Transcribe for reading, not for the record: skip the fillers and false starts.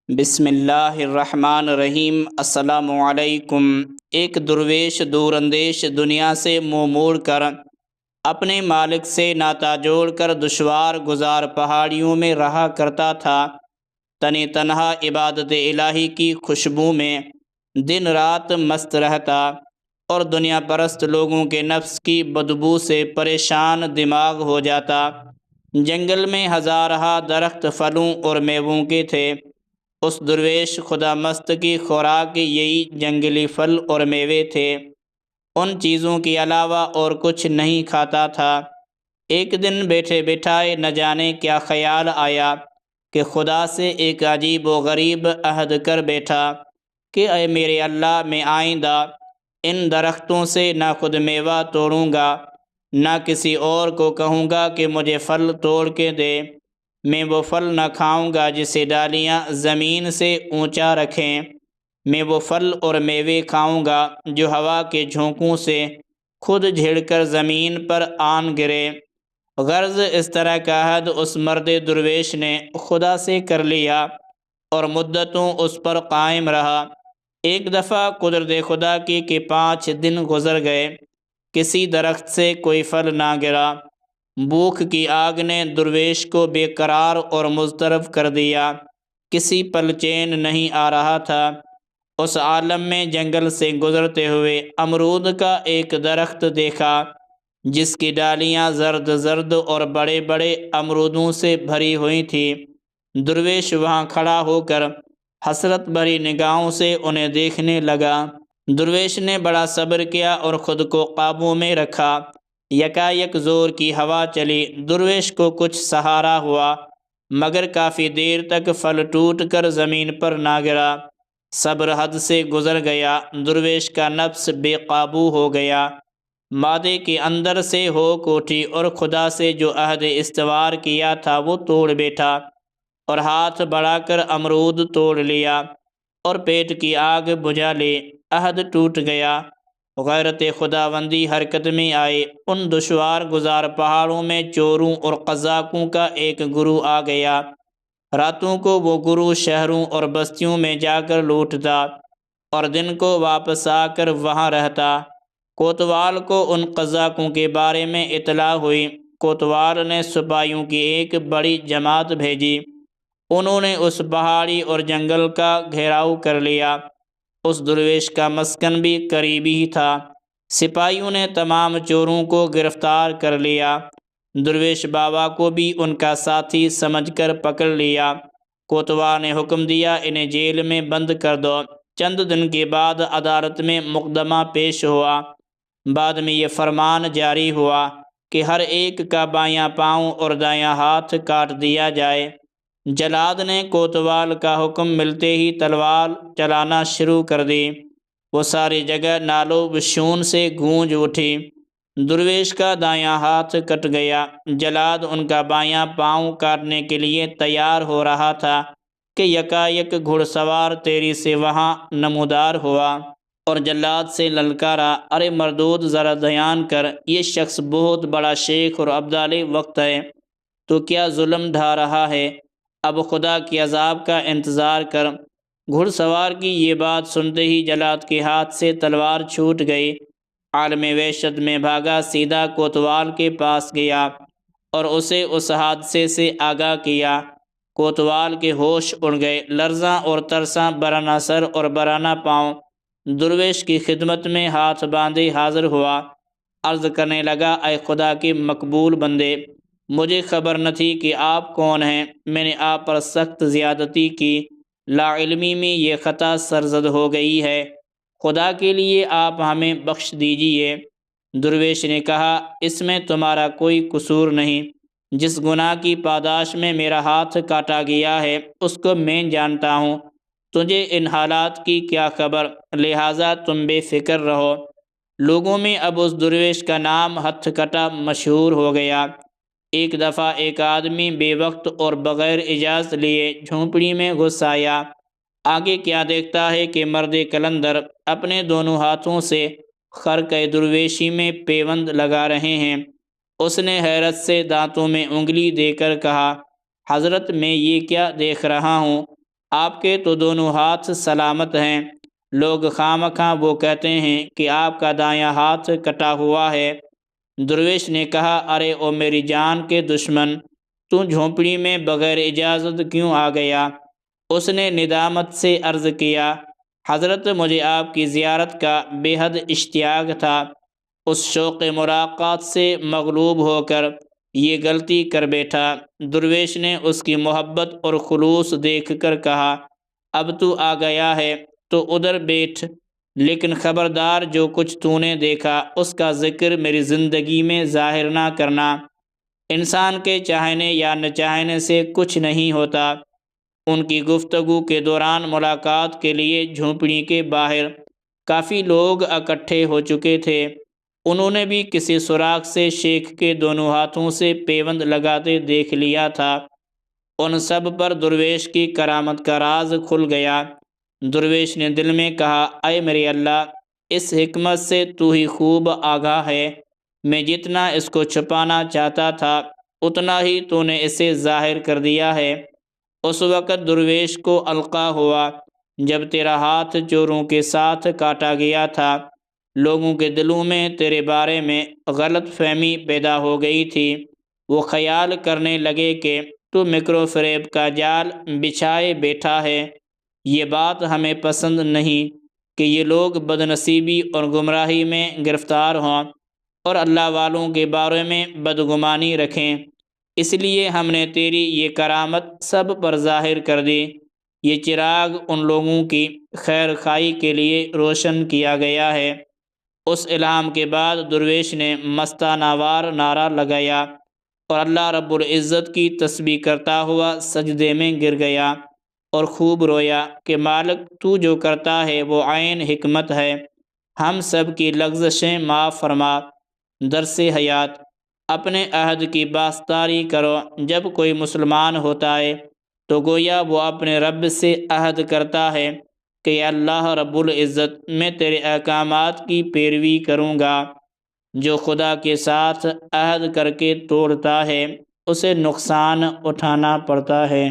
بسم اللہ الرحمن الرحیم۔ السلام علیکم۔ ایک درویش دور اندیش دنیا سے منہ موڑ کر اپنے مالک سے ناتا جوڑ کر دشوار گزار پہاڑیوں میں رہا کرتا تھا۔ تنی تنہا عبادت الہی کی خوشبو میں دن رات مست رہتا اور دنیا پرست لوگوں کے نفس کی بدبو سے پریشان دماغ ہو جاتا۔ جنگل میں ہزارہا درخت پھلوں اور میووں کے تھے۔ اس درویش خدا مست کی خوراک یہی جنگلی پھل اور میوے تھے، ان چیزوں کے علاوہ اور کچھ نہیں کھاتا تھا۔ ایک دن بیٹھے بٹھائے نہ جانے کیا خیال آیا کہ خدا سے ایک عجیب و غریب عہد کر بیٹھا کہ اے میرے اللہ، میں آئندہ ان درختوں سے نہ خود میوہ توڑوں گا، نہ کسی اور کو کہوں گا کہ مجھے پھل توڑ کے دے۔ میں وہ پھل نہ کھاؤں گا جسے ڈالیاں زمین سے اونچا رکھیں۔ میں وہ پھل اور میوے کھاؤں گا جو ہوا کے جھونکوں سے خود جھڑ کر زمین پر آن گرے۔ غرض اس طرح کا عہد اس مرد درویش نے خدا سے کر لیا اور مدتوں اس پر قائم رہا۔ ایک دفعہ قدرت خدا کی کہ 5 دن گزر گئے، کسی درخت سے کوئی پھل نہ گرا۔ بھوک کی آگ نے درویش کو بے قرار اور مضطرب کر دیا، کسی پل چین نہیں آ رہا تھا۔ اس عالم میں جنگل سے گزرتے ہوئے امرود کا ایک درخت دیکھا جس کی ڈالیاں زرد زرد اور بڑے بڑے امرودوں سے بھری ہوئی تھیں۔ درویش وہاں کھڑا ہو کر حسرت بھری نگاہوں سے انہیں دیکھنے لگا۔ درویش نے بڑا صبر کیا اور خود کو قابو میں رکھا۔ یکایک زور کی ہوا چلی، درویش کو کچھ سہارا ہوا، مگر کافی دیر تک پھل ٹوٹ کر زمین پر نہ گرا۔ صبر حد سے گزر گیا، درویش کا نفس بے قابو ہو گیا، معدے کے اندر سے ہوک اٹھی اور خدا سے جو عہد استوار کیا تھا وہ توڑ بیٹھا اور ہاتھ بڑھا کر امرود توڑ لیا اور پیٹ کی آگ بجھا لی۔ عہد ٹوٹ گیا۔ غیرت خداوندی حرکت میں آئی۔ ان دشوار گزار پہاڑوں میں چوروں اور قزاقوں کا ایک گروہ آ گیا۔ راتوں کو وہ گروہ شہروں اور بستیوں میں جا کر لوٹتا اور دن کو واپس آ کر وہاں رہتا۔ کوتوال کو ان قزاقوں کے بارے میں اطلاع ہوئی۔ کوتوال نے سپاہیوں کی ایک بڑی جماعت بھیجی۔ انہوں نے اس پہاڑی اور جنگل کا گھیراؤ کر لیا۔ اس درویش کا مسکن بھی قریب ہی تھا۔ سپاہیوں نے تمام چوروں کو گرفتار کر لیا۔ درویش بابا کو بھی ان کا ساتھی سمجھ کر پکڑ لیا۔ کوتوال نے حکم دیا، انہیں جیل میں بند کر دو۔ چند دن کے بعد عدالت میں مقدمہ پیش ہوا۔ بعد میں یہ فرمان جاری ہوا کہ ہر ایک کا بایاں پاؤں اور دایاں ہاتھ کاٹ دیا جائے۔ جلاد نے کوتوال کا حکم ملتے ہی تلوار چلانا شروع کر دی۔ وہ ساری جگہ نالوں بشون سے گونج اٹھی۔ درویش کا دایاں ہاتھ کٹ گیا۔ جلاد ان کا بایاں پاؤں کاٹنے کے لیے تیار ہو رہا تھا کہ یکایک گھڑ سوار تیزی سے وہاں نمودار ہوا اور جلاد سے للکارا، ارے مردود، ذرا دھیان کر، یہ شخص بہت بڑا شیخ اور ابدال وقت ہے، تو کیا ظلم ڈھا رہا ہے؟ اب خدا کے عذاب کا انتظار کر۔ گھڑ سوار کی یہ بات سنتے ہی جلاد کے ہاتھ سے تلوار چھوٹ گئی۔ عالم وحشت میں بھاگا، سیدھا کوتوال کے پاس گیا اور اسے اس حادثے سے آگاہ کیا۔ کوتوال کے ہوش اڑ گئے، لرزاں اور ترساں، برہنہ سر اور برہنہ پاؤں، درویش کی خدمت میں ہاتھ باندھے حاضر ہوا۔ عرض کرنے لگا، اے خدا کے مقبول بندے، مجھے خبر نہ تھی کہ آپ کون ہیں۔ میں نے آپ پر سخت زیادتی کی، لا علمی میں یہ خطا سرزد ہو گئی ہے، خدا کے لیے آپ ہمیں بخش دیجیے۔ درویش نے کہا، اس میں تمہارا کوئی قصور نہیں۔ جس گناہ کی پاداش میں میرا ہاتھ کاٹا گیا ہے اس کو میں جانتا ہوں، تجھے ان حالات کی کیا خبر، لہٰذا تم بے فکر رہو۔ لوگوں میں اب اس درویش کا نام ہتھ کٹا مشہور ہو گیا۔ ایک دفعہ ایک آدمی بے وقت اور بغیر اجازت لیے جھونپڑی میں گھس آیا۔ آگے کیا دیکھتا ہے کہ مرد قلندر اپنے دونوں ہاتھوں سے خرقہ درویشی میں پیوند لگا رہے ہیں۔ اس نے حیرت سے دانتوں میں انگلی دے کر کہا، حضرت، میں یہ کیا دیکھ رہا ہوں؟ آپ کے تو دونوں ہاتھ سلامت ہیں۔ لوگ خواہ وہ کہتے ہیں کہ آپ کا دایاں ہاتھ کٹا ہوا ہے۔ درویش نے کہا، ارے او میری جان کے دشمن، تو جھونپڑی میں بغیر اجازت کیوں آ گیا؟ اس نے ندامت سے عرض کیا، حضرت مجھے آپ کی زیارت کا بے حد اشتیاق تھا، اس شوق ملاقات سے مغلوب ہو کر یہ غلطی کر بیٹھا۔ درویش نے اس کی محبت اور خلوص دیکھ کر کہا، اب تو آ گیا ہے تو ادھر بیٹھ، لیکن خبردار جو کچھ تو نے دیکھا اس کا ذکر میری زندگی میں ظاہر نہ کرنا۔ انسان کے چاہنے یا نہ چاہنے سے کچھ نہیں ہوتا۔ ان کی گفتگو کے دوران ملاقات کے لیے جھونپڑی کے باہر کافی لوگ اکٹھے ہو چکے تھے۔ انہوں نے بھی کسی سراغ سے شیخ کے دونوں ہاتھوں سے پیوند لگاتے دیکھ لیا تھا۔ ان سب پر درویش کی کرامت کا راز کھل گیا۔ درویش نے دل میں کہا، اے میرے اللہ، اس حکمت سے تو ہی خوب آگاہ ہے۔ میں جتنا اس کو چھپانا چاہتا تھا اتنا ہی تو نے اسے ظاہر کر دیا ہے۔ اس وقت درویش کو القا ہوا جب تیرا ہاتھ چوروں کے ساتھ کاٹا گیا تھا۔ لوگوں کے دلوں میں تیرے بارے میں غلط فہمی پیدا ہو گئی تھی۔ وہ خیال کرنے لگے کہ تو مکر و فریب کا جال بچھائے بیٹھا ہے۔ یہ بات ہمیں پسند نہیں کہ یہ لوگ بد نصیبی اور گمراہی میں گرفتار ہوں اور اللہ والوں کے بارے میں بدگمانی رکھیں۔ اس لیے ہم نے تیری یہ کرامت سب پر ظاہر کر دی۔ یہ چراغ ان لوگوں کی خیر خواہی کے لیے روشن کیا گیا ہے۔ اس الہام کے بعد درویش نے مستانہ وار نعرہ لگایا اور اللہ رب العزت کی تسبیح کرتا ہوا سجدے میں گر گیا اور خوب رویا کہ مالک، تو جو کرتا ہے وہ عین حکمت ہے، ہم سب کی لغزشیں معاف فرما۔ درس حیات: اپنے عہد کی پاسداری کرو۔ جب کوئی مسلمان ہوتا ہے تو گویا وہ اپنے رب سے عہد کرتا ہے کہ یا اللہ رب العزت، میں تیرے احکامات کی پیروی کروں گا۔ جو خدا کے ساتھ عہد کر کے توڑتا ہے اسے نقصان اٹھانا پڑتا ہے۔